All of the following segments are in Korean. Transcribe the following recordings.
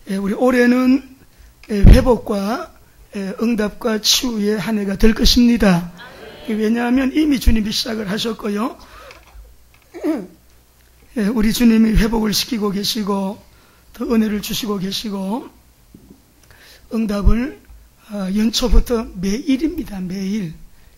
우리 올해는 회복과 응답과 치유의 한 해가 될 것입니다. 왜냐하면 이미 주님이 시작을 하셨고요. 우리 주님이 회복을 시키고 계시고 더 은혜를 주시고 계시고 응답을 연초부터 매일입니다. 매일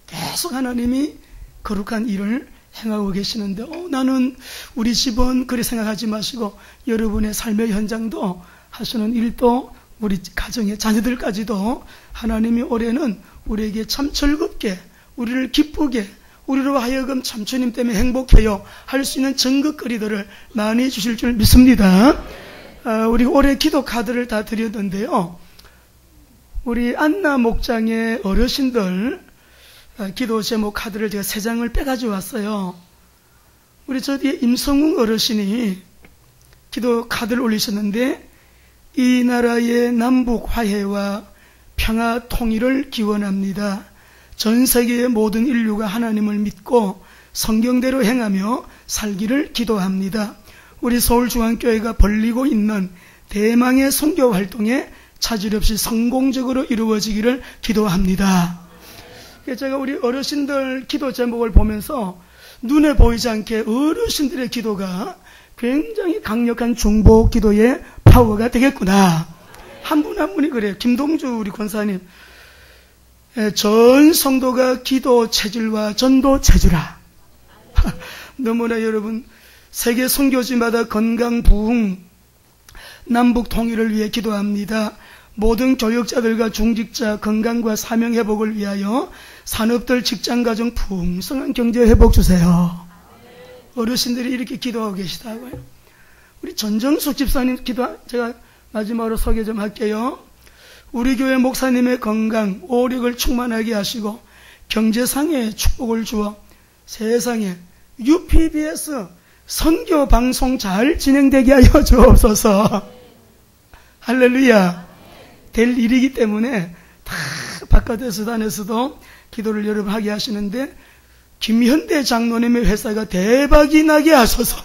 계속 하나님이 거룩한 일을 행하고 계시는데 나는 우리 집은 그리 생각하지 마시고 여러분의 삶의 현장도 하시는 일도 우리 가정의 자녀들까지도 하나님이 올해는 우리에게 참 즐겁게 우리를 기쁘게 우리로 하여금 참 주님 때문에 행복해요 할 수 있는 증거거리들을 많이 주실 줄 믿습니다. 우리 올해 기도 카드를 다 드렸는데요. 우리 안나 목장의 어르신들 기도 제목 카드를 제가 3장을 빼가지고 왔어요. 우리 저 뒤에 임성웅 어르신이 기도 카드를 올리셨는데 이 나라의 남북 화해와 평화 통일을 기원합니다. 전 세계의 모든 인류가 하나님을 믿고 성경대로 행하며 살기를 기도합니다. 우리 서울중앙교회가 벌리고 있는 대망의 선교 활동에 차질 없이 성공적으로 이루어지기를 기도합니다. 제가 우리 어르신들 기도 제목을 보면서 눈에 보이지 않게 어르신들의 기도가 굉장히 강력한 중보 기도의 파워가 되겠구나. 한 분 한 분이 그래요. 김동주 우리 권사님. 전 성도가 기도 체질과 전도 체질아. 너무나 여러분 세계 선교지마다 건강 부흥 남북 통일을 위해 기도합니다. 모든 교역자들과 중직자 건강과 사명 회복을 위하여 산업들 직장 가정 풍성한 경제 회복 주세요. 어르신들이 이렇게 기도하고 계시다고요. 우리 전정숙 집사님 기도 제가 마지막으로 소개 좀 할게요. 우리 교회 목사님의 건강 오력을 충만하게 하시고 경제상의 축복을 주어 세상에 UPBS 선교 방송 잘 진행되게 하여 주옵소서. 할렐루야. 될 일이기 때문에 다 바깥에서도 안에서도 기도를 여러분 하게 하시는데 김현대 장로님의 회사가 대박이 나게 하소서.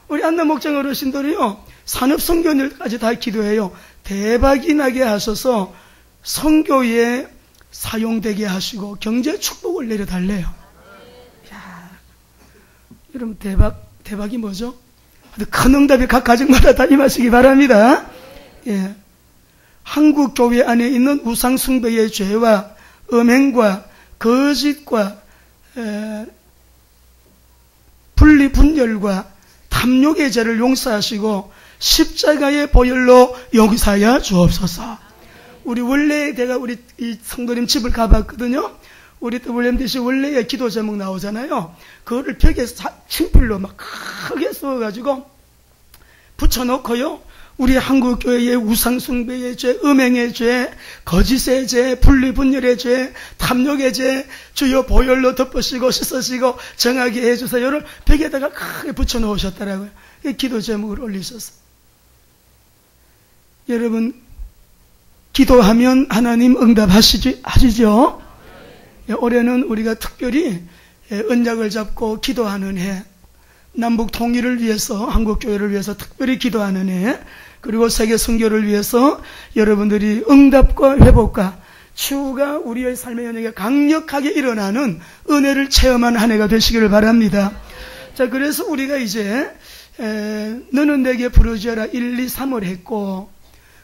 우리 안나 목장 어르신들이요 산업 선교일까지 다 기도해요. 대박이 나게 하셔서 선교에 사용되게 하시고 경제 축복을 내려달래요. 야, 여러분 대박이 뭐죠? 아주 큰 응답이 각 가정마다 다 임하시기 바랍니다. 예. 한국 교회 안에 있는 우상 숭배의 죄와 음행과 거짓과 분리 분열과 탐욕의 죄를 용서하시고 십자가의 보혈로 용서하여 주옵소서. 우리 원래 제가 우리 이 성도님 집을 가봤거든요. 우리 WMDC 원래의 기도 제목 나오잖아요. 그거를 벽에 친필로 막 크게 써가지고 붙여놓고요. 우리 한국교회의 우상숭배의 죄, 음행의 죄, 거짓의 죄, 분리분열의 죄, 탐욕의 죄 주여 보혈로 덮으시고 씻으시고 정하게 해주세요를 벽에다가 크게 붙여놓으셨더라고요. 기도 제목을 올리셨어요. 여러분 기도하면 하나님 응답하시죠? 올해는 우리가 특별히 언약을 잡고 기도하는 해, 남북 통일을 위해서 한국교회를 위해서 특별히 기도하는 해, 그리고 세계 선교를 위해서 여러분들이 응답과 회복과 치유가 우리의 삶의 현장에 강력하게 일어나는 은혜를 체험한 한 해가 되시기를 바랍니다. 자, 그래서 우리가 이제 너는 내게 부르짖어라 1, 2, 3을 했고,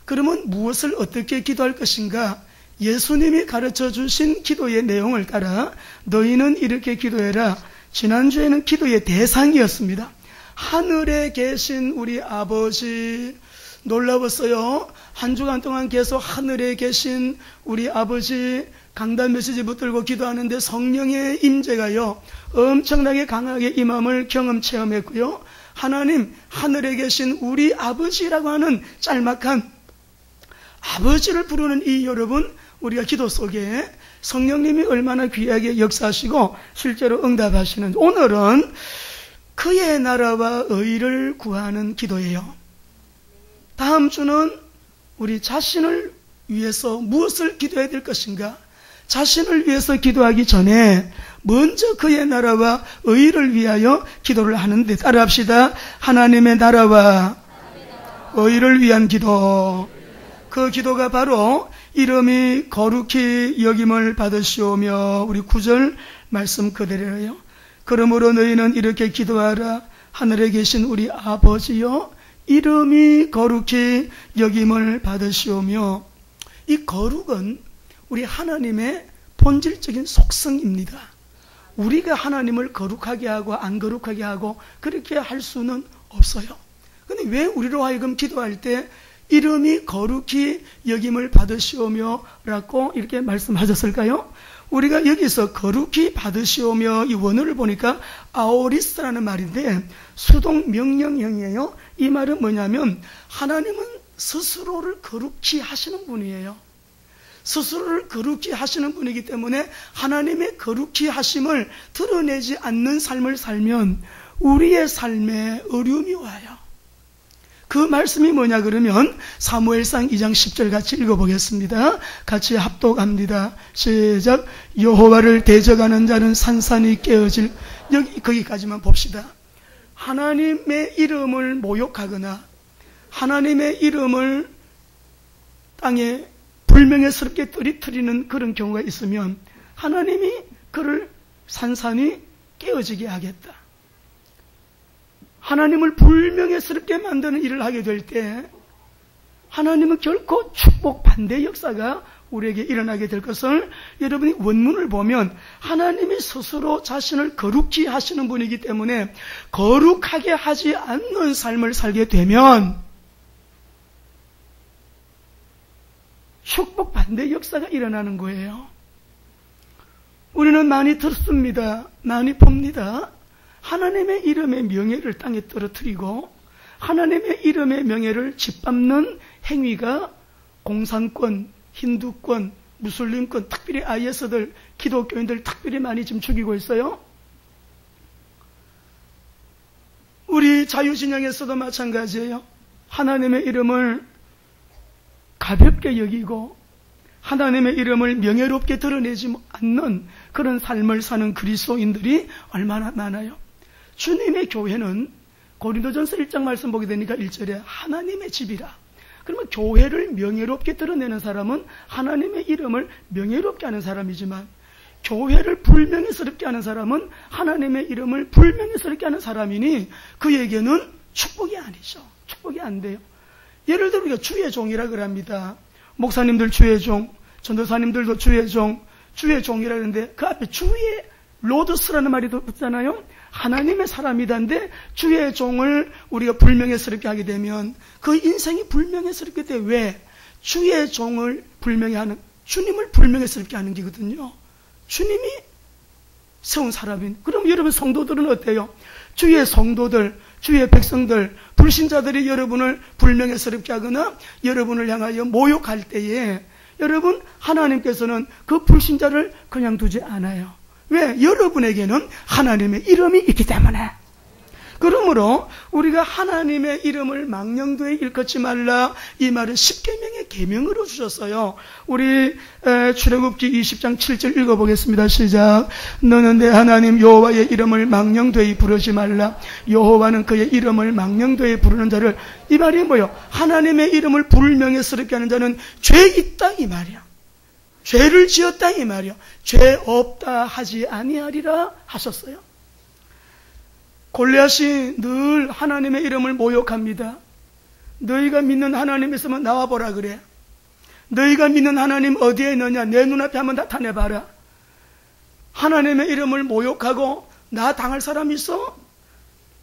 그러면 무엇을 어떻게 기도할 것인가? 예수님이 가르쳐 주신 기도의 내용을 따라 너희는 이렇게 기도해라. 지난주에는 기도의 대상이었습니다. 하늘에 계신 우리 아버지, 놀라웠어요. 한 주간 동안 계속 하늘에 계신 우리 아버지 강단 메시지 붙들고 기도하는데 성령의 임재가요 엄청나게 강하게 임함을 경험 체험했고요. 하나님 하늘에 계신 우리 아버지라고 하는 짤막한 아버지를 부르는 이 여러분, 우리가 기도 속에 성령님이 얼마나 귀하게 역사하시고 실제로 응답하시는지, 오늘은 그의 나라와 의를 구하는 기도예요. 다음 주는 우리 자신을 위해서 무엇을 기도해야 될 것인가? 자신을 위해서 기도하기 전에 먼저 그의 나라와 의를 위하여 기도를 하는데 따라합시다. 하나님의 나라와 의를 위한 기도. 그 기도가 바로 이름이 거룩히 여김을 받으시오며, 우리 9절 말씀 그대로예요. 그러므로 너희는 이렇게 기도하라. 하늘에 계신 우리 아버지여, 이름이 거룩히 여김을 받으시오며. 이 거룩은 우리 하나님의 본질적인 속성입니다. 우리가 하나님을 거룩하게 하고 안 거룩하게 하고 그렇게 할 수는 없어요. 그런데 왜 우리로 하여금 기도할 때 이름이 거룩히 여김을 받으시오며 라고 이렇게 말씀하셨을까요? 우리가 여기서 거룩히 받으시오며 이 원어를 보니까 아오리스라는 말인데 수동 명령형이에요. 이 말은 뭐냐면 하나님은 스스로를 거룩히 하시는 분이에요. 스스로를 거룩히 하시는 분이기 때문에 하나님의 거룩히 하심을 드러내지 않는 삶을 살면 우리의 삶에 어려움이 와요. 그 말씀이 뭐냐 그러면 사무엘상 2장 10절 같이 읽어보겠습니다. 같이 합독합니다. 시작. 여호와를 대적하는 자는 산산이 깨어질. 거기까지만 봅시다. 하나님의 이름을 모욕하거나 하나님의 이름을 땅에 불명예스럽게 떨어뜨리는 그런 경우가 있으면 하나님이 그를 산산이 깨어지게 하겠다. 하나님을 불명예스럽게 만드는 일을 하게 될 때 하나님은 결코 축복 반대 역사가 우리에게 일어나게 될 것을 여러분이 원문을 보면 하나님이 스스로 자신을 거룩히 하시는 분이기 때문에 거룩하게 하지 않는 삶을 살게 되면 축복 반대 역사가 일어나는 거예요. 우리는 많이 듣습니다. 많이 봅니다. 하나님의 이름의 명예를 땅에 떨어뜨리고 하나님의 이름의 명예를 짓밟는 행위가 공산권, 힌두권, 무슬림권, 특별히 IS들, 기독교인들 특별히 많이 지금 죽이고 있어요. 우리 자유진영에서도 마찬가지예요. 하나님의 이름을 가볍게 여기고 하나님의 이름을 명예롭게 드러내지 않는 그런 삶을 사는 그리스도인들이 얼마나 많아요. 주님의 교회는 고린도전서 1장 말씀 보게 되니까 1절에 하나님의 집이라. 그러면 교회를 명예롭게 드러내는 사람은 하나님의 이름을 명예롭게 하는 사람이지만 교회를 불명예스럽게 하는 사람은 하나님의 이름을 불명예스럽게 하는 사람이니 그에게는 축복이 아니죠. 축복이 안 돼요. 예를 들어 우리가 주의 종이라 그럽니다. 목사님들 주의 종, 전도사님들도 주의 종, 주의 종이라 그러는데 그 앞에 주의 로드스라는 말이 붙잖아요. 하나님의 사람이다는데 주의 종을 우리가 불명예스럽게 하게 되면 그 인생이 불명예스럽게 돼. 왜? 주의 종을 불명예하는, 주님을 불명예스럽게 하는 게거든요. 주님이 세운 사람인. 그럼 여러분 성도들은 어때요? 주의 성도들, 주의 백성들, 불신자들이 여러분을 불명예스럽게 하거나 여러분을 향하여 모욕할 때에 여러분 하나님께서는 그 불신자를 그냥 두지 않아요. 왜? 여러분에게는 하나님의 이름이 있기 때문에. 그러므로 우리가 하나님의 이름을 망령되이 일컫지 말라, 이 말은 십계명의 계명으로 주셨어요. 우리 출애굽기 20장 7절 읽어보겠습니다. 시작. 너는 내 하나님 여호와의 이름을 망령되이 부르지 말라. 여호와는 그의 이름을 망령되이 부르는 자를, 이 말이 뭐예요? 하나님의 이름을 불명예스럽게 하는 자는 죄 있다 이 말이야. 죄를 지었다 이 말이야. 죄 없다 하지 아니하리라 하셨어요. 골리앗이 늘 하나님의 이름을 모욕합니다. 너희가 믿는 하나님 있으면 나와보라 그래. 너희가 믿는 하나님 어디에 있느냐? 내 눈앞에 한번 나타내봐라. 하나님의 이름을 모욕하고 나 당할 사람 있어?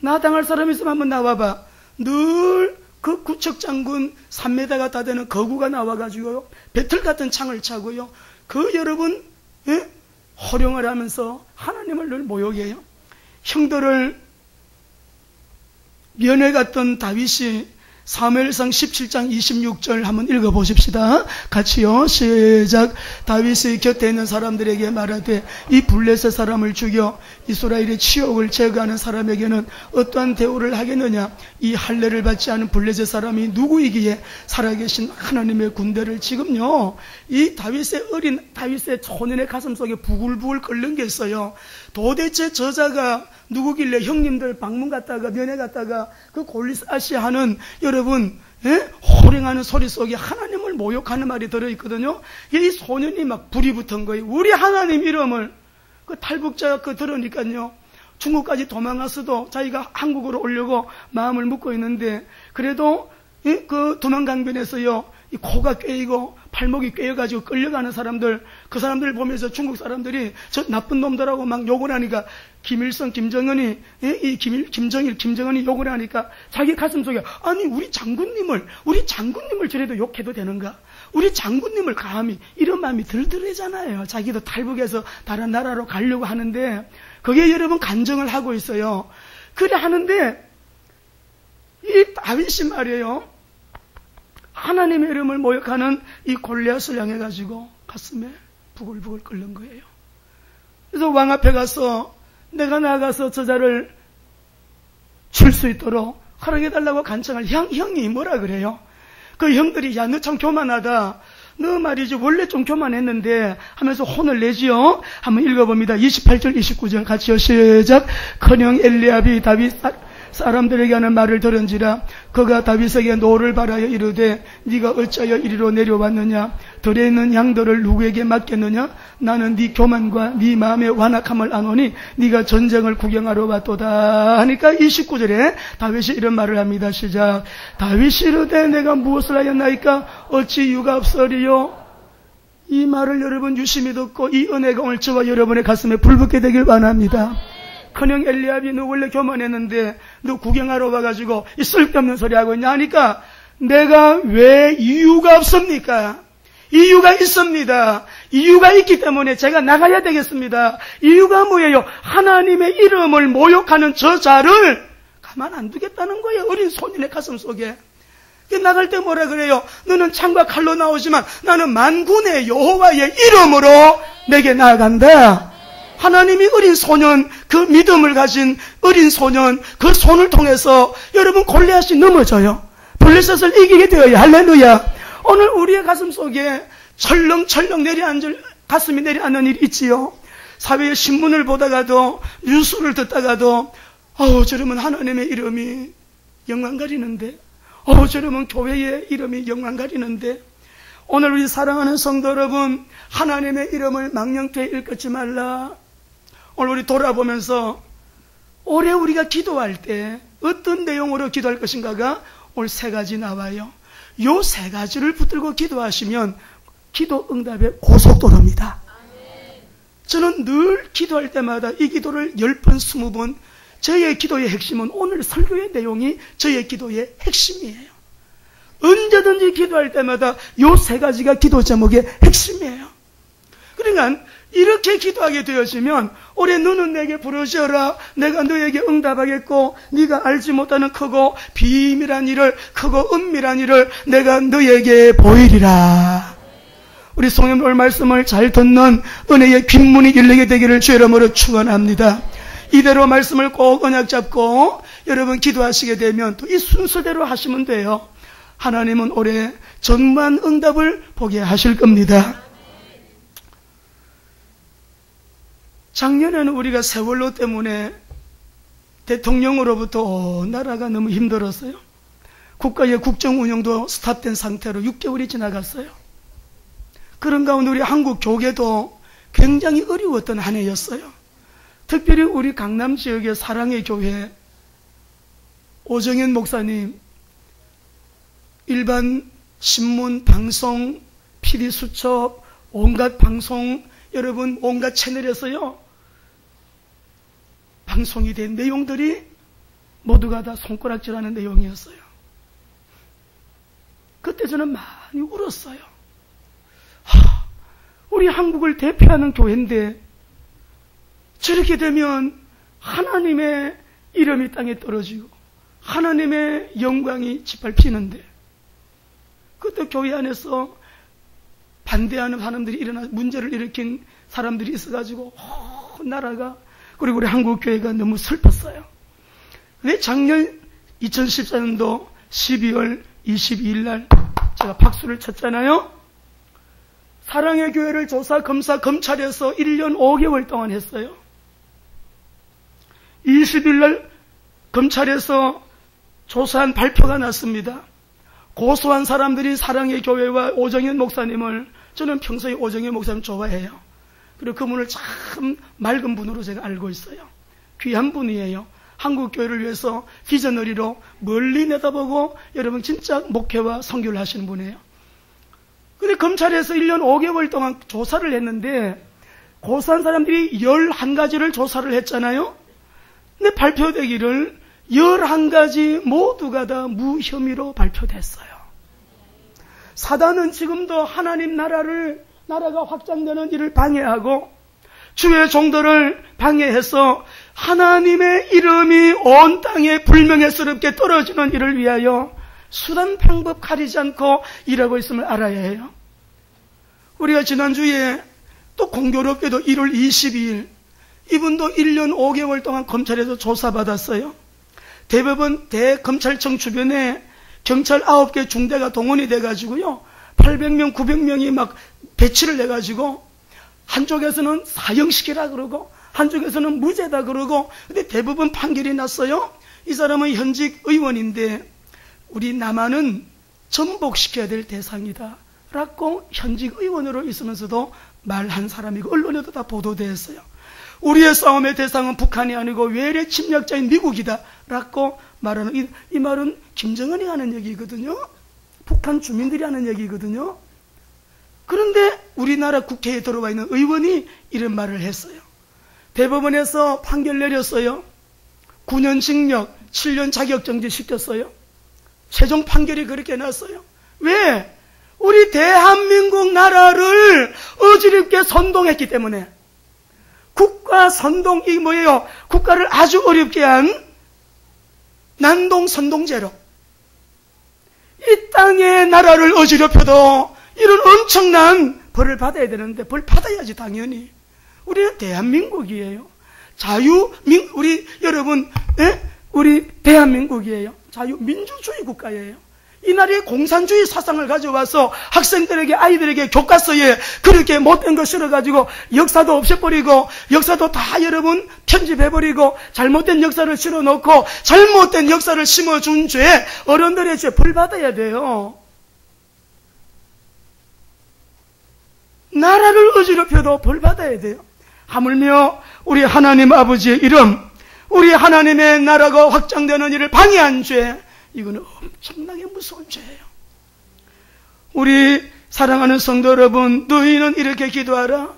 나 당할 사람 있으면 한번 나와봐. 늘 그 구척장군 3m 갖다 대는 거구가 나와가지고요, 배틀 같은 창을 차고요, 그 여러분 호령을 하면서 하나님을 늘 모욕해요. 형들을 면회갔던 다윗이 사무엘상 17장 26절 한번 읽어보십시다. 같이요. 시작. 다윗의 곁에 있는 사람들에게 말하되 이 블레셋 사람을 죽여 이스라엘의 치욕을 제거하는 사람에게는 어떠한 대우를 하겠느냐? 이 할례를 받지 않은 블레셋 사람이 누구이기에 살아계신 하나님의 군대를. 지금요, 이 다윗의 초년의 가슴 속에 부글부글 끓는 게 있어요. 도대체 저자가 누구길래 형님들 방문 갔다가 면회 갔다가 그 골리앗이 하는, 여러분 호령하는 소리 속에 하나님을 모욕하는 말이 들어있거든요. 이 소년이 막 불이 붙은 거예요. 우리 하나님 이름을 그 탈북자가 들으니까요. 중국까지 도망갔어도 자기가 한국으로 오려고 마음을 먹고 있는데 그래도 그 도망강변에서요. 이 코가 꿰이고 팔목이 꿰어가지고 끌려가는 사람들, 그 사람들 보면서 중국 사람들이 저 나쁜 놈들하고 막 욕을 하니까 김일성, 김정은이 김정은이 욕을 하니까 자기 가슴속에 아니 우리 장군님을 저래도 욕해도 되는가? 우리 장군님을 감히 이런 마음이 들들해잖아요. 자기도 탈북해서 다른 나라로 가려고 하는데 그게 여러분 간증을 하고 있어요. 그래 하는데 이 다윗이 말이에요. 하나님의 이름을 모욕하는 이 골리앗을 향해가지고 가슴에 부글부글 끓는 거예요. 그래서 왕 앞에 가서 내가 나가서 저자를 줄 수 있도록 허락해달라고 간청을 형이 뭐라 그래요? 그 형들이 야 너 참 교만하다. 너 말이지 원래 좀 교만했는데 하면서 혼을 내지요. 한번 읽어봅니다. 28절 29절 같이요. 시작. 커녕 엘리압이 다윗 사람들에게 하는 말을 들은지라 그가 다윗에게 노를 바라여 이르되 네가 어찌하여 이리로 내려왔느냐 들에 있는 양들을 누구에게 맡겼느냐 나는 네 교만과 네 마음의 완악함을 아노니 네가 전쟁을 구경하러 왔도다 하니까 29절에 다윗이 이런 말을 합니다. 시작. 다윗이 이르되 내가 무엇을 하였나이까 어찌 유가 없으리요. 이 말을 여러분 유심히 듣고 이 은혜가 오늘 저와 여러분의 가슴에 불붙게 되길 원합니다. 커녕 엘리압이 너 원래 교만했는데 너 구경하러 와가지고 이 쓸데없는 소리 하고 있냐 하니까 내가 왜 이유가 없습니까? 이유가 있습니다. 이유가 있기 때문에 제가 나가야 되겠습니다. 이유가 뭐예요? 하나님의 이름을 모욕하는 저 자를 가만 안 두겠다는 거예요. 어린 소년의 가슴 속에. 나갈 때 뭐라 그래요? 너는 창과 칼로 나오지만 나는 만군의 여호와의 이름으로 내게 나아간다. 하나님이 어린 소년, 그 믿음을 가진 어린 소년, 그 손을 통해서 여러분 골리앗이 넘어져요. 블레셋을 이기게 되어요. 할렐루야. 오늘 우리의 가슴 속에 철렁철렁 가슴이 내려앉는 일이 있지요. 사회의 신문을 보다가도 뉴스를 듣다가도 저러면 하나님의 이름이 영광 가리는데 저러면 교회의 이름이 영광 가리는데 오늘 우리 사랑하는 성도 여러분 하나님의 이름을 망령되이 일컫지 말라. 오늘 우리 돌아보면서 올해 우리가 기도할 때 어떤 내용으로 기도할 것인가가 오늘 세 가지 나와요. 요 세 가지를 붙들고 기도하시면 기도 응답의 고속도로입니다. 저는 늘 기도할 때마다 이 기도를 10번, 20번 저의 기도의 핵심은 오늘 설교의 내용이 저의 기도의 핵심이에요. 언제든지 기도할 때마다 요 세 가지가 기도 제목의 핵심이에요. 그러니까 이렇게 기도하게 되어지면 올해 너는 내게 부르짖어라. 내가 너에게 응답하겠고 네가 알지 못하는 크고 비밀한 일을 크고 은밀한 일을 내가 너에게 보이리라. 우리 성령님 오늘 말씀을 잘 듣는 은혜의 귓문이 열리게 되기를 주의 이름으로 축원합니다. 이대로 말씀을 꼭 언약 잡고 여러분 기도하시게 되면 또 이 순서대로 하시면 돼요. 하나님은 올해 정말 응답을 보게 하실 겁니다. 작년에는 우리가 세월호 때문에 대통령으로부터 나라가 너무 힘들었어요. 국가의 국정 운영도 스탑된 상태로 6개월이 지나갔어요. 그런 가운데 우리 한국 교계도 굉장히 어려웠던 한 해였어요. 특별히 우리 강남 지역의 사랑의 교회 오정현 목사님 일반 신문, 방송, PD 수첩, 온갖 방송 여러분 온갖 채널에서요 방송이 된 내용들이 모두가 다 손가락질하는 내용이었어요. 그때 저는 많이 울었어요. 우리 한국을 대표하는 교회인데 저렇게 되면 하나님의 이름이 땅에 떨어지고 하나님의 영광이 짓밟히는데 그때 교회 안에서 반대하는 사람들이 문제를 일으킨 사람들이 있어가지고 나라가 그리고 우리 한국교회가 너무 슬펐어요. 근데 작년 2014년도 12월 22일 날 제가 박수를 쳤잖아요. 사랑의 교회를 조사, 검사, 검찰에서 1년 5개월 동안 했어요. 20일 날 검찰에서 조사한 발표가 났습니다. 고소한 사람들이 사랑의 교회와 오정현 목사님을, 저는 평소에 오정현 목사님 좋아해요. 그리고 그분을 참 맑은 분으로 제가 알고 있어요. 귀한 분이에요. 한국 교회를 위해서 비전너리로 멀리 내다보고 여러분 진짜 목회와 선교를 하시는 분이에요. 근데 검찰에서 1년 5개월 동안 조사를 했는데 고소한 사람들이 11가지를 조사를 했잖아요. 근데 발표되기를 11가지 모두가 다 무혐의로 발표됐어요. 사단은 지금도 하나님 나라가 확장되는 일을 방해하고 주의 종들을 방해해서 하나님의 이름이 온 땅에 불명예스럽게 떨어지는 일을 위하여 수단 방법 가리지 않고 일하고 있음을 알아야 해요. 우리가 지난주에 또 공교롭게도 1월 22일 이분도 1년 5개월 동안 검찰에서 조사받았어요. 대법원 대검찰청 주변에 경찰 9개 중대가 동원이 돼가지고요. 800명, 900명이 막 배치를 해가지고 한쪽에서는 사형시키라 그러고 한쪽에서는 무죄다 그러고, 근데 대법원 판결이 났어요. 이 사람은 현직 의원인데 우리 남한은 전복시켜야 될 대상이다 라고 현직 의원으로 있으면서도 말한 사람이고 언론에도 다 보도되었어요. 우리의 싸움의 대상은 북한이 아니고 외래 침략자인 미국이다 라고 말하는, 이 말은 김정은이 하는 얘기거든요. 북한 주민들이 하는 얘기거든요. 그런데 우리나라 국회에 들어와 있는 의원이 이런 말을 했어요. 대법원에서 판결 내렸어요. 9년 징역, 7년 자격정지 시켰어요. 최종 판결이 그렇게 났어요. 왜? 우리 대한민국 나라를 어지럽게 선동했기 때문에. 국가 선동이 뭐예요? 국가를 아주 어렵게 한 난동 선동죄로 이 땅의 나라를 어지럽혀도 이런 엄청난 벌을 받아야 되는데 벌 받아야지 당연히. 우리는 대한민국이에요. 우리 여러분, 우리 대한민국이에요. 자유민주주의 국가예요. 이 나라의 공산주의 사상을 가져와서 학생들에게, 아이들에게 교과서에 그렇게 못된 거 실어가지고 역사도 없애버리고 역사도 다 여러분 편집해버리고 잘못된 역사를 실어놓고 잘못된 역사를 심어준 죄, 어른들의 죄 벌 받아야 돼요. 나라를 어지럽혀도 벌 받아야 돼요. 하물며 우리 하나님 아버지의 이름, 우리 하나님의 나라가 확장되는 일을 방해한 죄, 이거는 엄청나게 무서운 죄예요. 우리 사랑하는 성도 여러분, 너희는 이렇게 기도하라.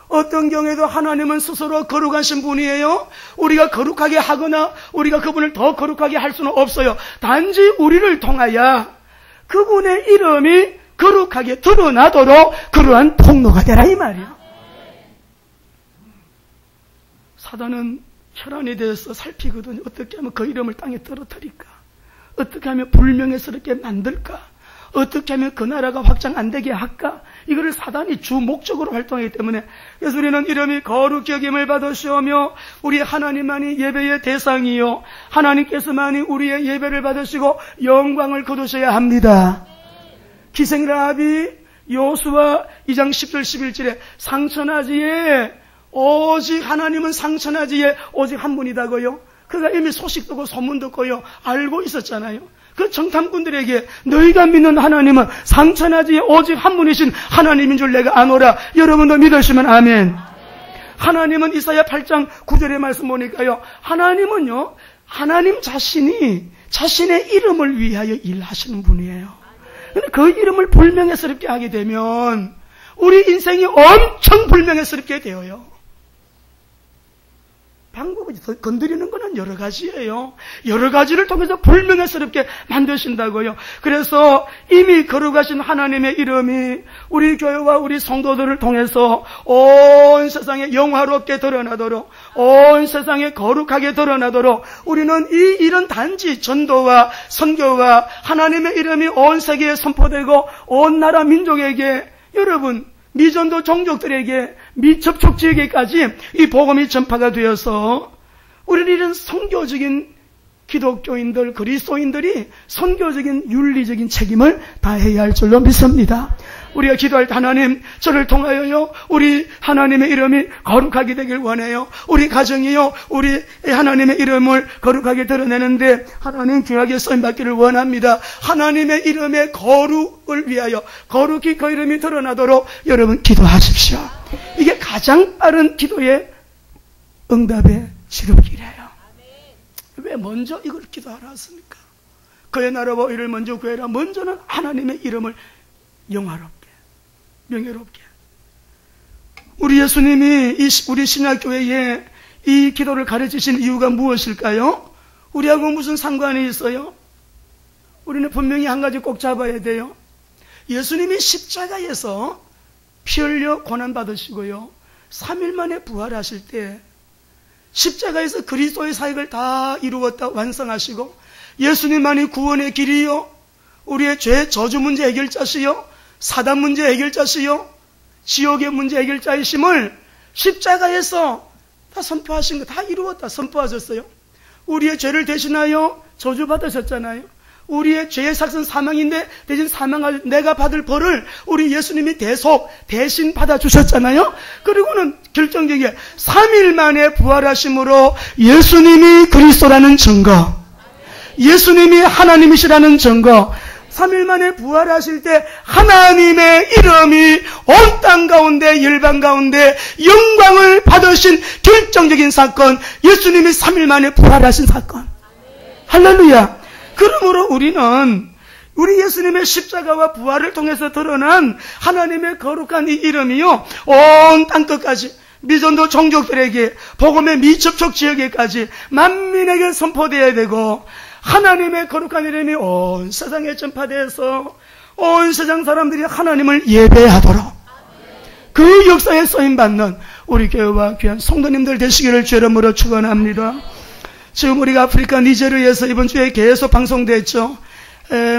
어떤 경우에도 하나님은 스스로 거룩하신 분이에요. 우리가 거룩하게 하거나 우리가 그분을 더 거룩하게 할 수는 없어요. 단지 우리를 통하여 그분의 이름이 거룩하게 드러나도록 그러한 통로가 되라 이 말이에요. 사단은 혈안이 되어서 살피거든요. 어떻게 하면 그 이름을 땅에 떨어뜨릴까? 어떻게 하면 불명예스럽게 만들까? 어떻게 하면 그 나라가 확장 안 되게 할까? 이거를 사단이 주 목적으로 활동하기 때문에, 그래서 우리는 이름이 거룩히 여김을 받으시오며 우리 하나님만이 예배의 대상이요 하나님께서만이 우리의 예배를 받으시고 영광을 거두셔야 합니다. 기생라합이 여호수아 2장 10절 11절에 상천하지에 오직 하나님은 상천하지에 오직 한 분이다고요. 그가 이미 소식 듣고 소문 듣고요 알고 있었잖아요. 그 정탐꾼들에게 너희가 믿는 하나님은 상천하지에 오직 한 분이신 하나님인 줄 내가 아노라. 여러분도 믿으시면 아멘. 하나님은 이사야 8장 9절의 말씀 보니까요, 하나님은요 하나님 자신이 자신의 이름을 위하여 일하시는 분이에요. 근데 그 이름을 불명예스럽게 하게 되면 우리 인생이 엄청 불명예스럽게 되어요. 방법이 건드리는 것은 여러 가지예요. 여러 가지를 통해서 불명예스럽게 만드신다고요. 그래서 이미 거룩하신 하나님의 이름이 우리 교회와 우리 성도들을 통해서 온 세상에 영화롭게 드러나도록, 온 세상에 거룩하게 드러나도록 우리는 이 일은 단지 전도와 선교와 하나님의 이름이 온 세계에 선포되고 온 나라 민족에게, 여러분 미전도 종족들에게, 미접촉지에게까지 이 복음이 전파가 되어서 우리는 이런 선교적인 기독교인들, 그리스도인들이 선교적인 윤리적인 책임을 다해야 할 줄로 믿습니다. 우리가 기도할 때 하나님 저를 통하여요 우리 하나님의 이름이 거룩하게 되길 원해요. 우리 가정이요 우리 하나님의 이름을 거룩하게 드러내는데 하나님 귀하게 쓰임받기를 원합니다. 하나님의 이름의 거룩을 위하여 거룩히 그 이름이 드러나도록 여러분 기도하십시오. 이게 가장 빠른 기도의 응답의 지름길이에요. 왜 먼저 이걸 기도하라 했습니까? 그의 나라와 의를 먼저 구해라. 먼저는 하나님의 이름을 영화롭게 명예롭게. 우리 예수님이 우리 신약교회에 이 기도를 가르치신 이유가 무엇일까요? 우리하고 무슨 상관이 있어요? 우리는 분명히 한 가지 꼭 잡아야 돼요. 예수님이 십자가에서 피 흘려 고난받으시고요 3일 만에 부활하실 때 십자가에서 그리스도의 사역을 다 이루었다 완성하시고 예수님만이 구원의 길이요 우리의 죄 저주 문제 해결자시요 사단 문제 해결자시요 지옥의 문제 해결자이심을 십자가에서 다 선포하신 거 다 이루었다 선포하셨어요. 우리의 죄를 대신하여 저주 받으셨잖아요. 우리의 죄의 삭은 사망인데 대신 사망할 내가 받을 벌을 우리 예수님이 대신 받아주셨잖아요. 그리고는 결정적이게 3일 만에 부활하심으로 예수님이 그리스도라는 증거, 예수님이 하나님이시라는 증거, 3일 만에 부활하실 때 하나님의 이름이 온 땅 가운데 열방 가운데 영광을 받으신 결정적인 사건, 예수님이 3일 만에 부활하신 사건. 할렐루야. 그러므로 우리는 우리 예수님의 십자가와 부활을 통해서 드러난 하나님의 거룩한 이 이름이요 온 땅끝까지 미전도 종족들에게 복음의 미접촉 지역에까지 만민에게 선포되어야 되고 하나님의 거룩한 이름이 온 세상에 전파되어서 온 세상 사람들이 하나님을 예배하도록 그 역사에 쓰임받는 우리 교회와 귀한 성도님들 되시기를 주의 이름으로 축원합니다. 지금 우리가 아프리카 니제르에서 이번 주에 계속 방송됐죠.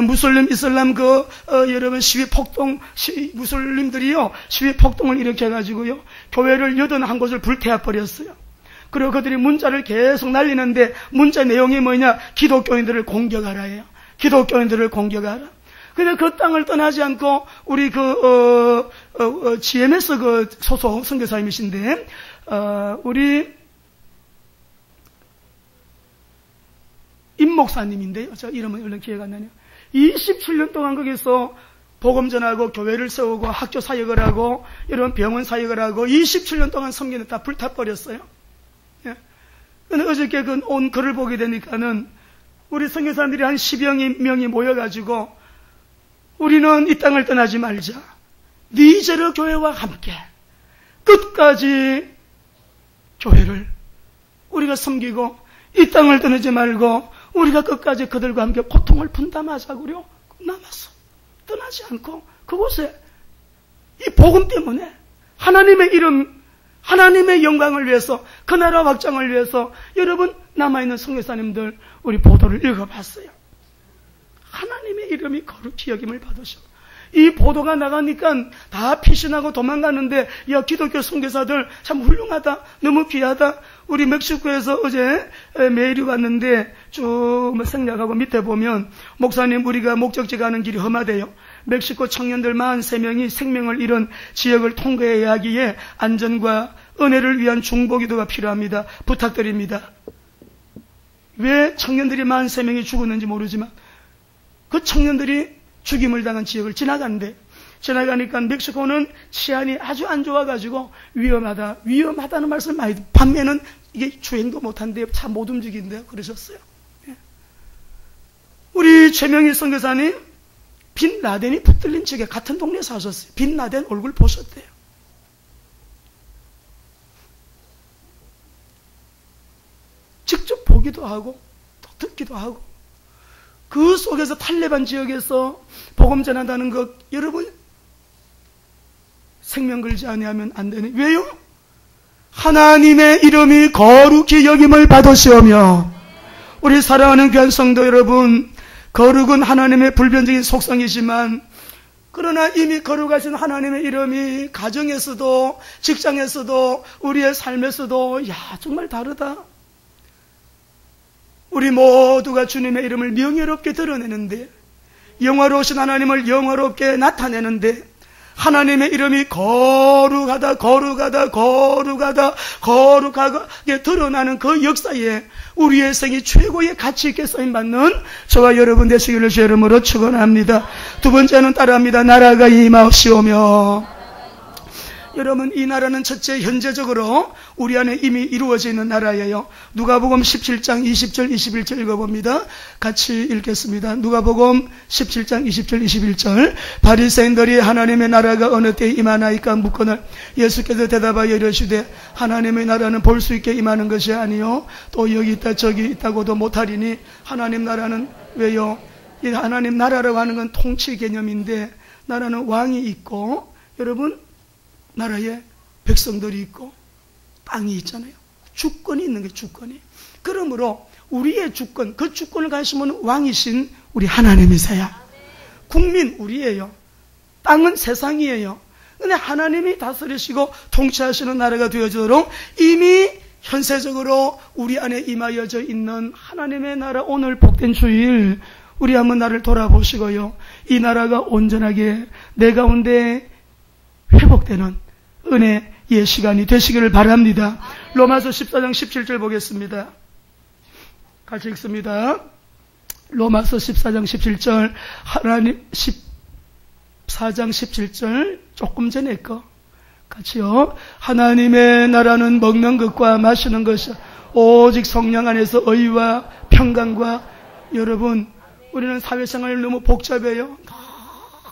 무슬림 이슬람 여러분 시위 폭동 무슬림들이요 시위 폭동을 일으켜가지고요 교회를 81곳을 불태워 버렸어요. 그리고 그들이 문자를 계속 날리는데 문자 내용이 뭐냐? 기독교인들을 공격하라예요. 기독교인들을 공격하라. 근데 그 땅을 떠나지 않고 우리 GMS 소속 선교사님이신데 우리 임 목사님인데요. 저 이름은 얼른 기회가 안 나네요. 27년 동안 거기서 복음 전하고 교회를 세우고 학교 사역을 하고 이런 병원 사역을 하고 27년 동안 섬기는 다 불타버렸어요. 예. 근데 어저께 온 글을 보게 되니까는 우리 선교사님들이 한 10여 명이 모여가지고 우리는 이 땅을 떠나지 말자. 니제르 교회와 함께 끝까지 교회를 우리가 섬기고 이 땅을 떠나지 말고 우리가 끝까지 그들과 함께 고통을 분담하자고요. 남았어. 떠나지 않고 그곳에 이 복음 때문에 하나님의 이름, 하나님의 영광을 위해서 그 나라 확장을 위해서 여러분 남아있는 선교사님들 우리 보도를 읽어봤어요. 하나님의 이름이 거룩히 여김을 받으셔. 이 보도가 나가니까 다 피신하고 도망가는데 야 기독교 선교사들 참 훌륭하다. 너무 귀하다. 우리 멕시코에서 어제 메일이 왔는데 쭉 생략하고 밑에 보면 목사님 우리가 목적지 가는 길이 험하대요. 멕시코 청년들 43명이 생명을 잃은 지역을 통과해야 하기에 안전과 은혜를 위한 중보기도가 필요합니다. 부탁드립니다. 왜 청년들이 43명이 죽었는지 모르지만 그 청년들이 죽임을 당한 지역을 지나가니까 멕시코는 치안이 아주 안 좋아가지고 위험하다는 말씀 많이 밤에는 이게 주행도 못한대요. 차 못 움직인대요. 그러셨어요. 예. 우리 최명희 선교사님 빈 라덴이 붙들린 지역에 같은 동네에 사셨어요. 빈 라덴 얼굴 보셨대요. 직접 보기도 하고 또 듣기도 하고 그 속에서 탈레반 지역에서 복음 전한다는 것 여러분 생명 걸지 아니하면 안 되네. 왜요? 하나님의 이름이 거룩히 여김을 받으시오며 우리 사랑하는 귀한 성도 여러분 거룩은 하나님의 불변적인 속성이지만 그러나 이미 거룩하신 하나님의 이름이 가정에서도 직장에서도 우리의 삶에서도 정말 다르다. 우리 모두가 주님의 이름을 명예롭게 드러내는데 영화로우신 하나님을 영화롭게 나타내는데 하나님의 이름이 거룩하게 드러나는 그 역사에 우리의 생이 최고의 가치 있게 쓰임받는 저와 여러분 되시기를 주의 이름으로 축원합니다. 두 번째는 따라합니다. 나라가 임하옵시오며. 여러분, 이 나라는 첫째 현재적으로 우리 안에 이미 이루어져 있는 나라예요. 누가복음 17장 20절 21절 읽어봅니다. 같이 읽겠습니다. 누가복음 17장 20절 21절. 바리새인들이 하나님의 나라가 어느 때에 임하나이까 묻거늘 예수께서 대답하여 이르시되 하나님의 나라는 볼 수 있게 임하는 것이 아니요 또 여기 있다 저기 있다고도 못하리니. 하나님 나라는 왜요? 이 하나님 나라라고 하는 건 통치 개념인데, 나라는 왕이 있고 여러분 나라에 백성들이 있고 땅이 있잖아요. 주권이 있는 게 주권이. 그러므로 우리의 주권, 그 주권을 가지시면 왕이신 우리 하나님이세요. 국민 우리예요. 땅은 세상이에요. 근데 하나님이 다스리시고 통치하시는 나라가 되어지도록 이미 현세적으로 우리 안에 임하여져 있는 하나님의 나라, 오늘 복된 주일 우리 한번 나를 돌아보시고요. 이 나라가 온전하게 내 가운데 회복되는 은혜의 시간이 되시기를 바랍니다. 로마서 14장 17절 보겠습니다. 같이 읽습니다. 로마서 14장 17절. 하나님 14장 17절 조금 전에 거 같이요. 하나님의 나라는 먹는 것과 마시는 것이 오직 성령 안에서 의와 평강과. 여러분, 우리는 사회생활이 너무 복잡해요.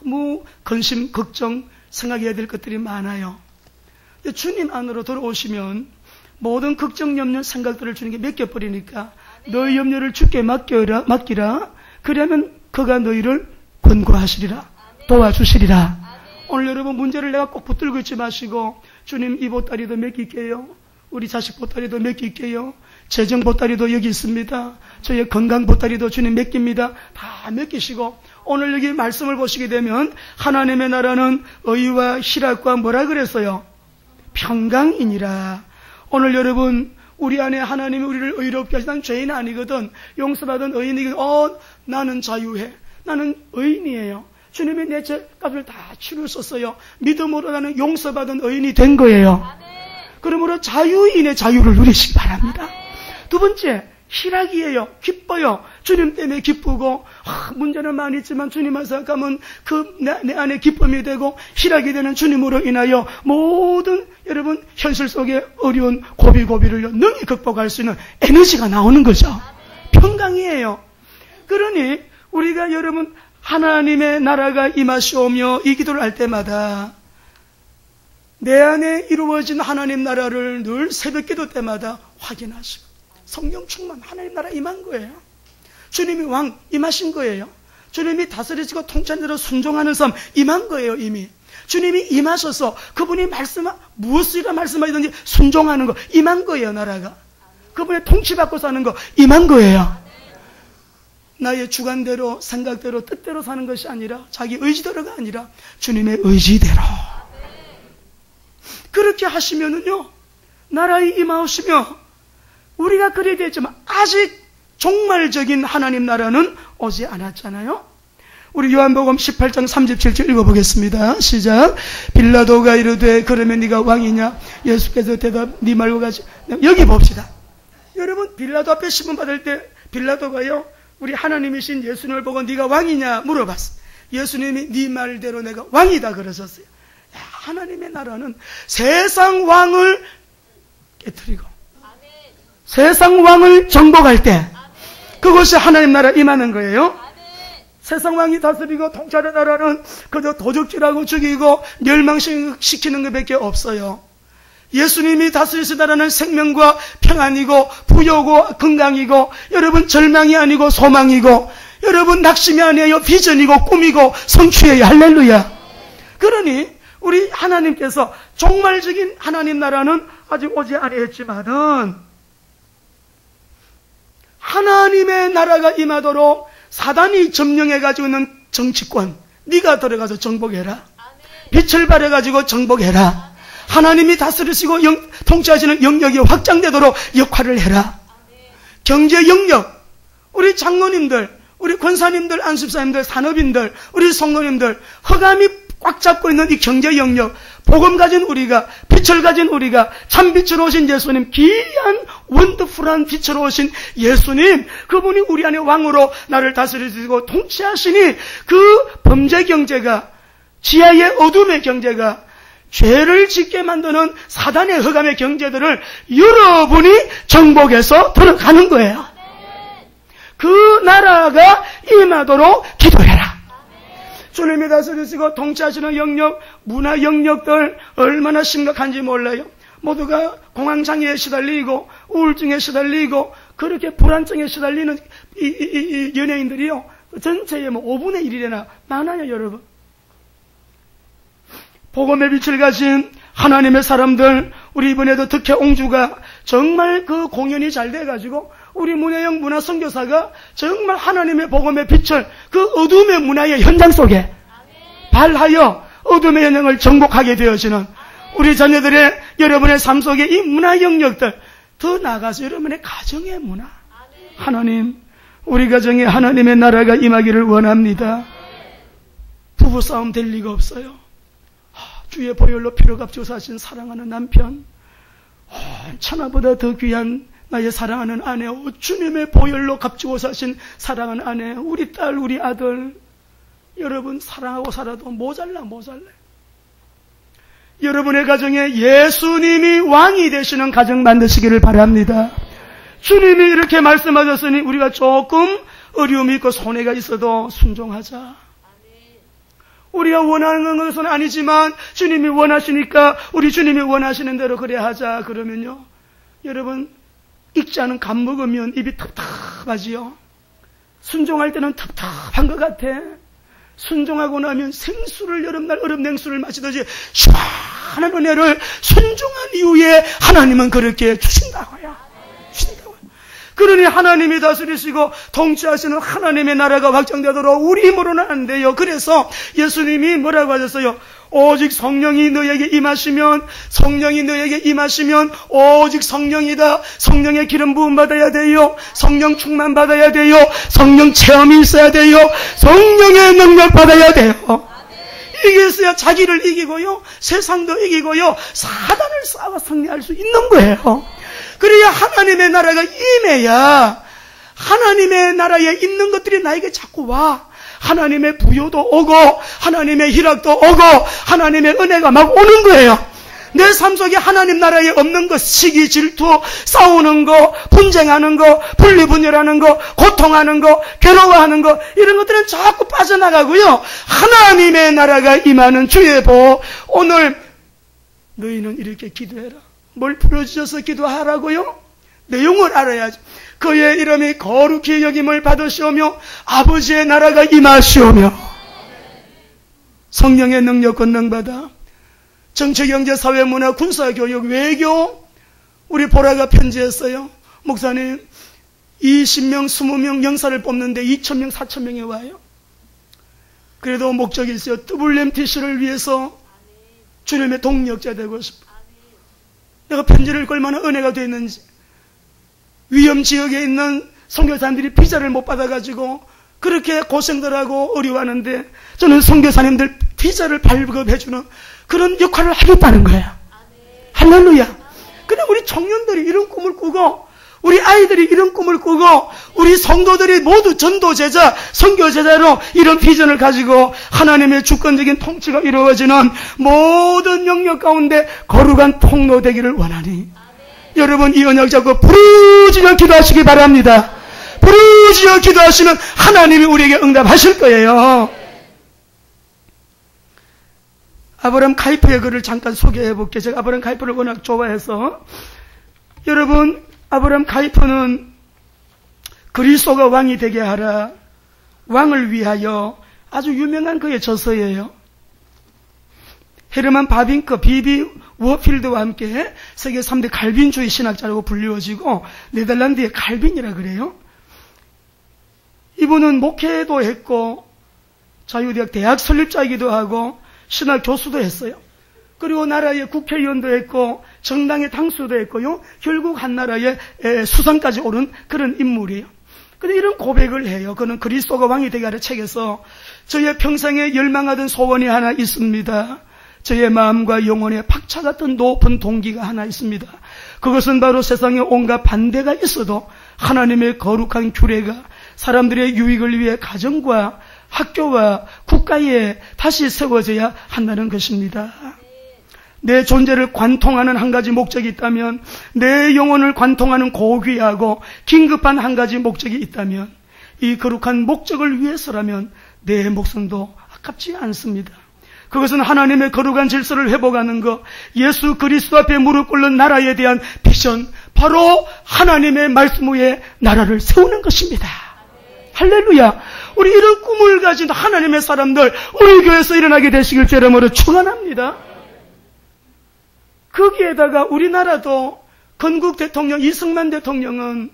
너무 근심 걱정 생각해야 될 것들이 많아요. 주님 안으로 들어오시면 모든 걱정, 염려, 생각들을 주님께 맡겨버리니까 너희 염려를 주께 맡기라. 그러면 그가 너희를 권고하시리라, 도와주시리라. 오늘 여러분 문제를 내가 꼭 붙들고 있지 마시고, 주님 이 보따리도 맡길게요. 우리 자식 보따리도 맡길게요. 재정 보따리도 여기 있습니다. 저의 건강 보따리도 주님 맡깁니다. 다 맡기시고, 오늘 여기 말씀을 보시게 되면 하나님의 나라는 의와 희락과 뭐라 그랬어요? 평강이니라. 오늘 여러분 우리 안에 하나님이 우리를 의롭게 하시, 난 죄인 아니거든, 용서받은 의인이거든. 나는 자유해, 나는 의인이에요. 주님이 내 죄값을 다 치루셨어요. 믿음으로 나는 용서받은 의인이 된 거예요. 그러므로 자유인의 자유를 누리시기 바랍니다. 두 번째, 희락이에요. 기뻐요. 주님 때문에 기쁘고, 문제는 많이 있지만 주님만 생각하면 내 안에 기쁨이 되고 희락이 되는 주님으로 인하여 모든 여러분 현실 속에 어려운 고비를 능히 극복할 수 있는 에너지가 나오는 거죠. 평강이에요. 그러니 우리가 여러분 하나님의 나라가 임하시오며 이 기도를 할 때마다 내 안에 이루어진 하나님 나라를 늘 새벽기도 때마다 확인하시고, 성령 충만, 하나님 나라 임한 거예요. 주님이 왕 임하신 거예요. 주님이 다스리시고 통치하는 대로 순종하는 삶 임한 거예요. 이미 주님이 임하셔서 그분이 무엇이라 말씀하시든지 순종하는 거 임한 거예요. 나라가 그분의 통치받고 사는 거 임한 거예요. 나의 주관대로, 생각대로, 뜻대로 사는 것이 아니라, 자기 의지대로가 아니라 주님의 의지대로. 그렇게 하시면은요, 나라에 임하시며, 우리가 그래야 되지만 아직 종말적인 하나님 나라는 오지 않았잖아요. 우리 요한복음 18장 37절 읽어보겠습니다. 시작. 빌라도가 이르되 그러면 네가 왕이냐? 예수께서 대답, 네 말고 가지. 여기 봅시다. 여러분, 빌라도 앞에 신문 받을 때 빌라도가요, 우리 하나님이신 예수님을 보고 네가 왕이냐 물어봤어요. 예수님이 네 말대로 내가 왕이다 그러셨어요. 하나님의 나라는 세상 왕을 깨뜨리고 세상 왕을 정복할 때 그것이 하나님 나라 임하는 거예요. 세상 왕이 다스리고 통치하는 나라는 그저 도적질하고 죽이고 멸망시키는 것밖에 없어요. 예수님이 다스리시는 나라는 생명과 평안이고 부여고 건강이고, 여러분 절망이 아니고 소망이고, 여러분 낙심이 아니에요. 비전이고 꿈이고 성취예요. 할렐루야. 그러니 우리 하나님께서 종말적인 하나님 나라는 아직 오지 아니했지만은 하나님의 나라가 임하도록 사단이 점령해가지고 있는 정치권, 네가 들어가서 정복해라. 빛을 발해가지고 정복해라. 하나님이 다스리시고 통치하시는 영역이 확장되도록 역할을 해라. 경제 영역, 우리 장로님들, 우리 권사님들, 안수사님들, 산업인들, 우리 성도님들, 허감이 꽉 잡고 있는 이 경제 영역, 복음 가진 우리가, 빛을 가진 우리가, 참 빛으로 오신 예수님, 귀한 원더풀한 빛으로 오신 예수님, 그분이 우리 안에 왕으로 나를 다스리시고 통치하시니 그 범죄 경제가, 지하의 어둠의 경제가, 죄를 짓게 만드는 사단의 흑암의 경제들을 여러분이 정복해서 들어가는 거예요. 그 나라가 임하도록 기도해라. 주님이 다스리시고 통치하시는 영역, 문화 영역들 얼마나 심각한지 몰라요. 모두가 공황장애에 시달리고 우울증에 시달리고 그렇게 불안증에 시달리는 이 연예인들이요, 전체의 5분의 1이나 많아요, 여러분. 복음의 빛을 가진 하나님의 사람들, 우리 이번에도 덕혜 옹주가 정말 그 공연이 잘 돼가지고 우리 문혜영 문화선교사가 정말 하나님의 복음의 빛을 그 어둠의 문화의 현장 속에 발하여 어둠의 현장을 정복하게 되어지는 우리 자녀들의, 여러분의 삶 속에 이 문화 영역들 더 나아가서 여러분의 가정의 문화, 하나님, 우리 가정에 하나님의 나라가 임하기를 원합니다. 부부싸움 될 리가 없어요. 주의 보혈로 피로 값주고 사신 사랑하는 남편, 천하보다 더 귀한 나의 사랑하는 아내, 주님의 보혈로 값주고 사신 사랑하는 아내, 우리 딸, 우리 아들, 여러분 사랑하고 살아도 모자라. 여러분의 가정에 예수님이 왕이 되시는 가정 만드시기를 바랍니다. 주님이 이렇게 말씀하셨으니 우리가 조금 어려움이 있고 손해가 있어도 순종하자. 우리가 원하는 것은 아니지만 주님이 원하시니까 우리 주님이 원하시는 대로 그래 하자. 그러면요, 여러분, 익지 않은 밥 먹으면 입이 텁텁하지요. 순종할 때는 텁텁한 것 같아. 순종하고 나면 생수를, 여름날 얼음 냉수를 마시듯이 시원한 은혜를 순종한 이후에 하나님은 그렇게 주신다고요. 그러니 하나님이 다스리시고 통치하시는 하나님의 나라가 확장되도록 우리 힘으로는 안 돼요. 그래서 예수님이 뭐라고 하셨어요? 오직 성령이 너에게 임하시면, 오직 성령이다. 성령의 기름 부음 받아야 돼요. 성령 충만 받아야 돼요. 성령 체험이 있어야 돼요. 성령의 능력 받아야 돼요. 이게 있어야 자기를 이기고요, 세상도 이기고요, 사단을 싸워 승리할 수 있는 거예요. 그래야 하나님의 나라가 임해야 하나님의 나라에 있는 것들이 나에게 자꾸 와. 하나님의 부요도 오고 하나님의 희락도 오고 하나님의 은혜가 막 오는 거예요. 내 삶 속에 하나님 나라에 없는 것, 시기, 질투, 싸우는 거, 분쟁하는 거, 분리분열하는 거, 고통하는 거, 괴로워하는 거, 이런 것들은 자꾸 빠져나가고요, 하나님의 나라가 임하는 주의 복. 오늘 너희는 이렇게 기도해라. 뭘 부르셔서 기도하라고요? 내용을 알아야지. 그의 이름이 거룩히 여김을 받으시오며 아버지의 나라가 임하시오며 성령의 능력 권능받아 정치, 경제, 사회, 문화, 군사, 교육, 외교, 우리 보라가 편지했어요. 목사님, 20명, 20명 영사를 뽑는데 2,000명, 4,000명이 와요. 그래도 목적이 있어요. WMTC를 위해서 주님의 동력자 되고 싶어. 내가 편지를 읽고 얼마나 은혜가 되었는지. 위험 지역에 있는 선교사님들이 비자를 못 받아가지고 그렇게 고생들 하고 어려워하는데 저는 선교사님들 비자를 발급해주는 그런 역할을 하겠다는 거예요. 할렐루야. 그냥 우리 청년들이 이런 꿈을 꾸고 우리 아이들이 이런 꿈을 꾸고 우리 성도들이 모두 전도제자, 선교제자로 이런 비전을 가지고 하나님의 주권적인 통치가 이루어지는 모든 영역 가운데 거룩한 통로 되기를 원하니 여러분 이 언약 잡고 부르짖어 기도하시기 바랍니다. 부르짖어 기도하시면 하나님이 우리에게 응답하실 거예요. 아브라함 카이퍼의 글을 잠깐 소개해 볼게요. 제가 아브라함 카이퍼를 워낙 좋아해서. 여러분, 아브라함 카이퍼는 그리스도가 왕이 되게 하라, 왕을 위하여, 아주 유명한 그의 저서예요. 헤르만 바빙크, 비비 워필드와 함께 세계 3대 칼빈주의 신학자라고 불리워지고 네덜란드의 칼빈이라 그래요. 이분은 목회도 했고 자유대학 대학 설립자이기도 하고 신학 교수도 했어요. 그리고 나라의 국회의원도 했고 정당의 당수도 했고요. 결국 한 나라의 수상까지 오른 그런 인물이에요. 근데 이런 고백을 해요. 그는 그리스도가 왕이 되게 하는 책에서 저의 평생에 열망하던 소원이 하나 있습니다. 저의 마음과 영혼에 박차 같은 높은 동기가 하나 있습니다. 그것은 바로 세상에 온갖 반대가 있어도 하나님의 거룩한 규례가 사람들의 유익을 위해 가정과 학교와 국가에 다시 세워져야 한다는 것입니다. 내 존재를 관통하는 한 가지 목적이 있다면, 내 영혼을 관통하는 고귀하고 긴급한 한 가지 목적이 있다면, 이 거룩한 목적을 위해서라면 내 목숨도 아깝지 않습니다. 그것은 하나님의 거룩한 질서를 회복하는 것, 예수 그리스도 앞에 무릎 꿇는 나라에 대한 비전, 바로 하나님의 말씀 위에 나라를 세우는 것입니다. 할렐루야. 우리 이런 꿈을 가진 하나님의 사람들, 우리 교회에서 일어나게 되시길 제 이름으로 축원합니다. 거기에다가 우리나라도 건국 대통령 이승만 대통령은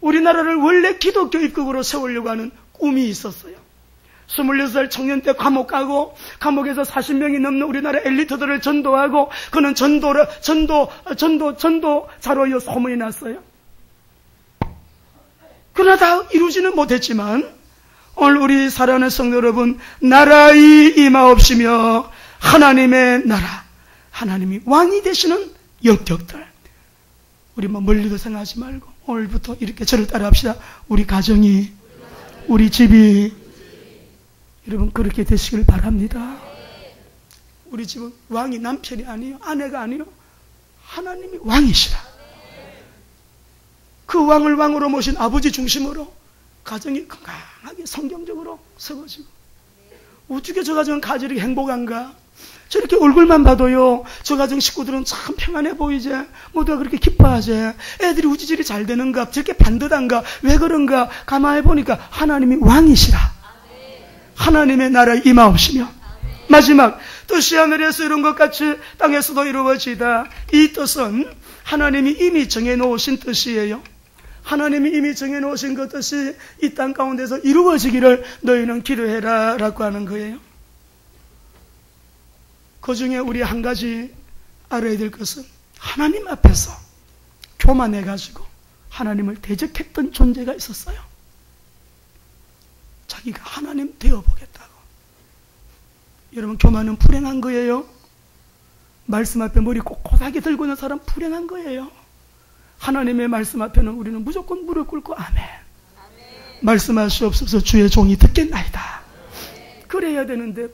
우리나라를 원래 기독교 입국으로 세우려고 하는 꿈이 있었어요. 26살 청년 때 감옥 가고 감옥에서 40명이 넘는 우리나라 엘리트들을 전도하고 그는 전도자로 소문이 났어요. 그러나 다 이루지는 못했지만 오늘 우리 사랑하는 성도 여러분, 나라의 임하옵시며 하나님의 나라, 하나님이 왕이 되시는 영역들, 우리 멀리도 생각하지 말고 오늘부터 이렇게 저를 따라합시다. 우리 가정이, 우리 집이, 여러분 그렇게 되시길 바랍니다. 우리 집은 왕이 남편이 아니요, 아내가 아니요, 하나님이 왕이시라. 그 왕을 왕으로 모신 아버지 중심으로 가정이 건강하게 성경적으로 세워지고, 어떻게 저 가정은 가정이 행복한가? 저렇게 얼굴만 봐도요, 저 가정 식구들은 참 평안해 보이지, 모두가 그렇게 기뻐하지, 애들이 우지질이 잘 되는가, 저렇게 반듯한가, 왜 그런가 가만히 보니까 하나님이 왕이시라. 하나님의 나라에 임하옵시며, 마지막 뜻이 하늘에서 이룬 것 같이 땅에서도 이루어지다. 이 뜻은 하나님이 이미 정해놓으신 뜻이에요. 하나님이 이미 정해놓으신 그 뜻이 이 땅 가운데서 이루어지기를 너희는 기도해라 라고 하는 거예요. 그 중에 우리 한 가지 알아야 될 것은 하나님 앞에서 교만해가지고 하나님을 대적했던 존재가 있었어요. 자기가 하나님 되어보겠다고. 여러분, 교만은 불행한 거예요. 말씀 앞에 머리 꼿꼿하게 들고 있는 사람 불행한 거예요. 하나님의 말씀 앞에는 우리는 무조건 무릎 꿇고 아멘. 말씀하시옵소서 주의 종이 듣겠나이다. 그래야 되는데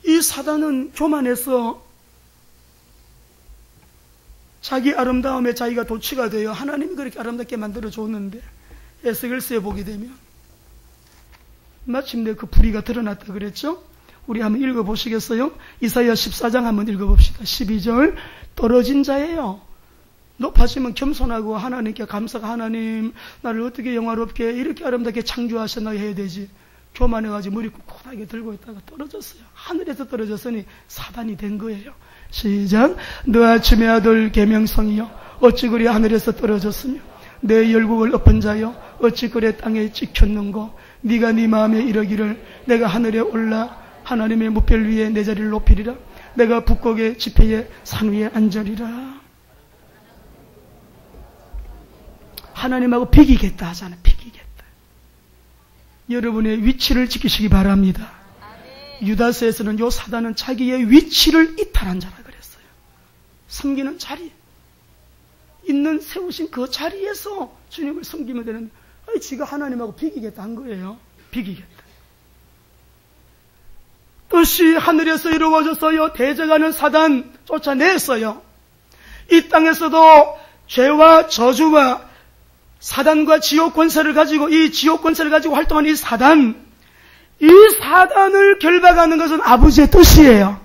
이 사단은 교만해서 자기 아름다움에 자기가 도취가 돼요. 하나님이 그렇게 아름답게 만들어줬는데 에스겔서에 보게 되면 마침내 그 불의가 드러났다 그랬죠. 우리 한번 읽어보시겠어요? 이사야 14장 한번 읽어봅시다. 12절. 떨어진 자예요. 높아지면 겸손하고 하나님께 감사가, 하나님 나를 어떻게 영화롭게 이렇게 아름답게 창조하셨나 해야 되지. 교만해가지고 머리 꿋꿋하게 들고 있다가 떨어졌어요. 하늘에서 떨어졌으니 사단이 된 거예요. 시작. 너 아침의 아들 계명성이여 어찌 그리 하늘에서 떨어졌으며 내 열국을 엎은 자여 어찌 그래 땅에 찍혔는고. 네가 네 마음에 이르기를 내가 하늘에 올라 하나님의 무별 위에 내 자리를 높이리라. 내가 북극의 지폐의 산 위에 앉으리라. 하나님하고 비기겠다 하잖아요. 비기겠다. 여러분의 위치를 지키시기 바랍니다. 유다서에서는 요 사단은 자기의 위치를 이탈한 자라 그랬어요. 섬기는 자리, 있는 세우신 그 자리에서 주님을 섬기면 되는데 지가 하나님하고 비기겠다 한 거예요. 비기겠다. 뜻이 하늘에서 이루어졌어요. 대적하는 사단 쫓아냈어요. 이 땅에서도 죄와 저주와 사단과 지옥 권세를 가지고, 이 지옥 권세를 가지고 활동하는 이 사단을 결박하는 것은 아버지의 뜻이에요.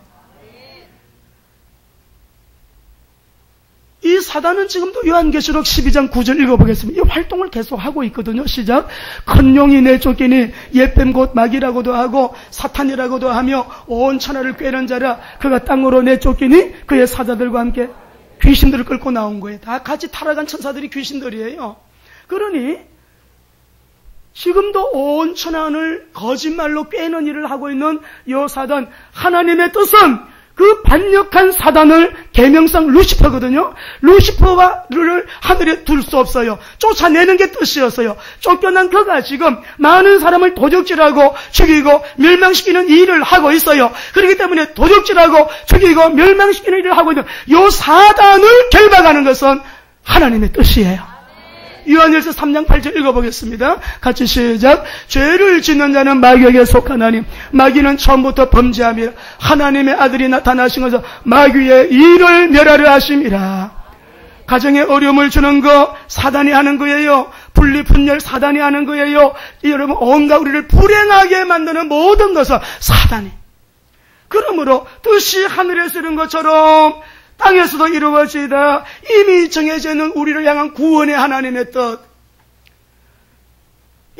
이 사단은 지금도 요한계시록 12장 9절 읽어보겠습니다. 이 활동을 계속하고 있거든요. 시작. 큰 용이 내쫓기니 옛뱀 곧 마귀라고도 하고 사탄이라고도 하며 온 천하를 꿰는 자라. 그가 땅으로 내쫓기니 그의 사자들과 함께 귀신들을 끌고 나온 거예요. 다 같이 타락한 천사들이 귀신들이에요. 그러니 지금도 온 천하를 거짓말로 꿰는 일을 하고 있는 요 사단, 하나님의 뜻은 그 반역한 사단을 계명상 루시퍼거든요. 루시퍼를 하늘에 둘 수 없어요. 쫓아내는 게 뜻이었어요. 쫓겨난 그가 지금 많은 사람을 도적질하고 죽이고 멸망시키는 일을 하고 있어요. 그렇기 때문에 도적질하고 죽이고 멸망시키는 일을 하고 있는 이 사단을 결박하는 것은 하나님의 뜻이에요. 요한일서 3장 8절 읽어보겠습니다. 같이 시작. 죄를 짓는 자는 마귀에게 속하나니 마귀는 처음부터 범죄함이라. 하나님의 아들이 나타나신 것은 마귀의 일을 멸하려 하심이라. 가정에 어려움을 주는 거 사단이 하는 거예요. 분리분열 사단이 하는 거예요. 여러분 온갖 우리를 불행하게 만드는 모든 것은 사단이. 그러므로 뜻이 하늘에서 이룬 것처럼 땅에서도 이루어지다. 이미 정해져 있는 우리를 향한 구원의 하나님의 뜻.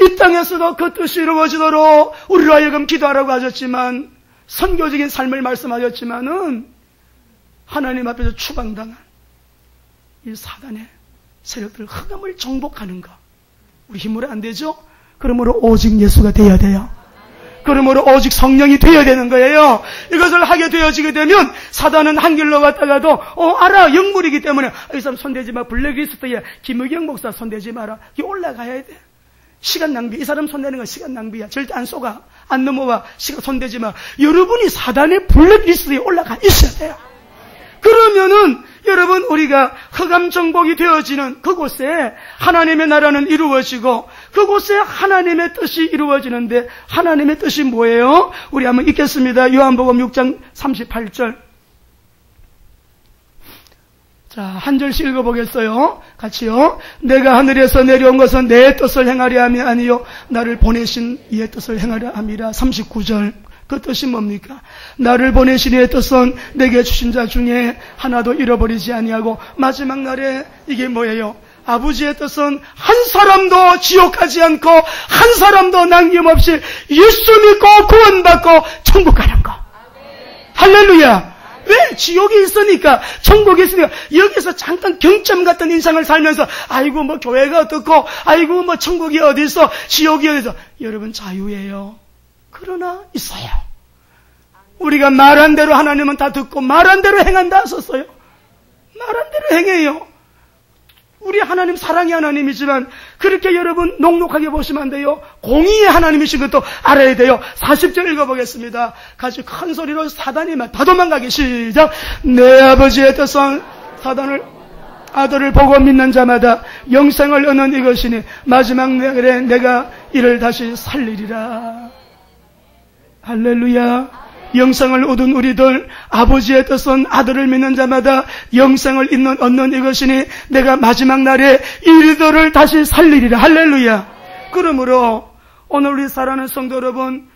이 땅에서도 그 뜻이 이루어지도록 우리로 하여금 기도하라고 하셨지만, 선교적인 삶을 말씀하셨지만은 하나님 앞에서 추방당한 이 사단의 세력들 흑암을 정복하는 것 우리 힘으로 안 되죠? 그러므로 오직 예수가 되어야 돼요. 그러므로 오직 성령이 되어야 되는 거예요. 이것을 하게 되어지게 되면 사단은 한 길로 갔다가도 알아 영물이기 때문에 이 사람 손대지 마. 블랙리스트에 김의경 목사 손대지 마라. 이게 올라가야 돼. 시간 낭비. 이 사람 손대는 건 시간 낭비야. 절대 안 속아. 안 넘어와. 시간 손대지 마. 여러분이 사단의 블랙리스트에 올라가 있어야 돼요. 그러면은 여러분 우리가 흑암 정복이 되어지는 그곳에 하나님의 나라는 이루어지고 그곳에 하나님의 뜻이 이루어지는데 하나님의 뜻이 뭐예요? 우리 한번 읽겠습니다. 요한복음 6장 38절. 자, 한 절씩 읽어보겠어요. 같이요. 내가 하늘에서 내려온 것은 내 뜻을 행하려 함이 아니요 나를 보내신 이의 뜻을 행하려 함이라. 39절. 그 뜻이 뭡니까? 나를 보내신 이의 뜻은 내게 주신 자 중에 하나도 잃어버리지 아니하고 마지막 날에 이게 뭐예요? 아버지의 뜻은 한 사람도 지옥 가지 않고 한 사람도 남김없이 예수 믿고 구원받고 천국 가는 거. 할렐루야. 왜? 지옥이 있으니까, 천국이 있으니까, 여기서 잠깐 경점 같은 인상을 살면서, 아이고, 뭐, 교회가 어떻고, 아이고, 뭐, 천국이 어디 있어, 지옥이 어디 있어. 여러분, 자유예요. 그러나, 있어요. 우리가 말한 대로 하나님은 다 듣고, 말한 대로 행한다 썼어요. 말한 대로 행해요. 우리 하나님 사랑의 하나님이지만 그렇게 여러분 녹록하게 보시면 안 돼요. 공의의 하나님이신 것도 알아야 돼요. 40절 읽어보겠습니다. 같이 큰 소리로 사단이 다 도망가게. 시작. 내 아버지의 뜻은 사단을 아들을 보고 믿는 자마다 영생을 얻는 이것이니 마지막 날에 내가 이를 다시 살리리라. 할렐루야. 영생을 얻은 우리들, 아버지의 뜻은 아들을 믿는 자마다 영생을 얻는 이것이니 내가 마지막 날에 이들을 다시 살리리라. 할렐루야. 그러므로 오늘 우리 사랑하는 성도 여러분,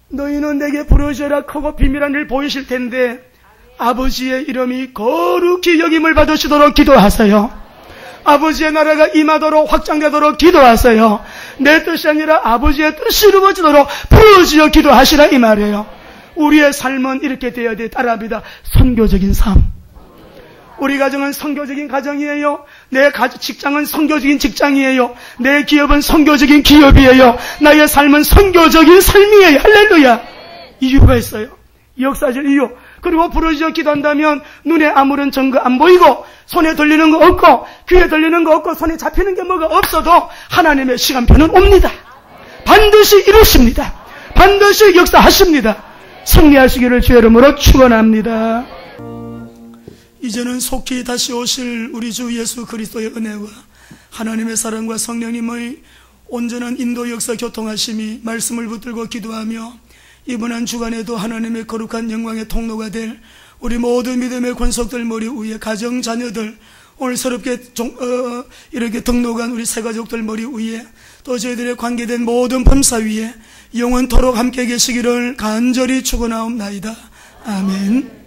너희는 내게 부르짖으라 크고 비밀한 일 보이실 텐데 아버지의 이름이 거룩히 여김을 받으시도록 기도하세요. 아버지의 나라가 임하도록 확장되도록 기도하세요. 내 뜻이 아니라 아버지의 뜻이 이루어지도록 부르짖어 기도하시라 이 말이에요. 우리의 삶은 이렇게 되어야 돼. 따라합니다. 선교적인 삶. 우리 가정은 선교적인 가정이에요. 내 직장은 선교적인 직장이에요. 내 기업은 선교적인 기업이에요. 나의 삶은 선교적인 삶이에요. 할렐루야. 이유가 있어요. 역사적 이유. 그리고 부르짖어 기도한다면 눈에 아무런 증거 안 보이고 손에 들리는 거 없고 귀에 들리는 거 없고 손에 잡히는 게 뭐가 없어도 하나님의 시간표는 옵니다. 반드시 이루십니다. 반드시 역사하십니다. 승리하시기를 주의 이름으로 축원합니다. 이제는 속히 다시 오실 우리 주 예수 그리스도의 은혜와 하나님의 사랑과 성령님의 온전한 인도 역사 교통하심이 말씀을 붙들고 기도하며 이번 한 주간에도 하나님의 거룩한 영광의 통로가 될 우리 모든 믿음의 권속들 머리 위에 가정 자녀들 오늘 새롭게 이렇게 등록한 우리 새가족들 머리 위에 또 저희들의 관계된 모든 범사 위에 영원토록 함께 계시기를 간절히 축원하옵나이다. 아멘.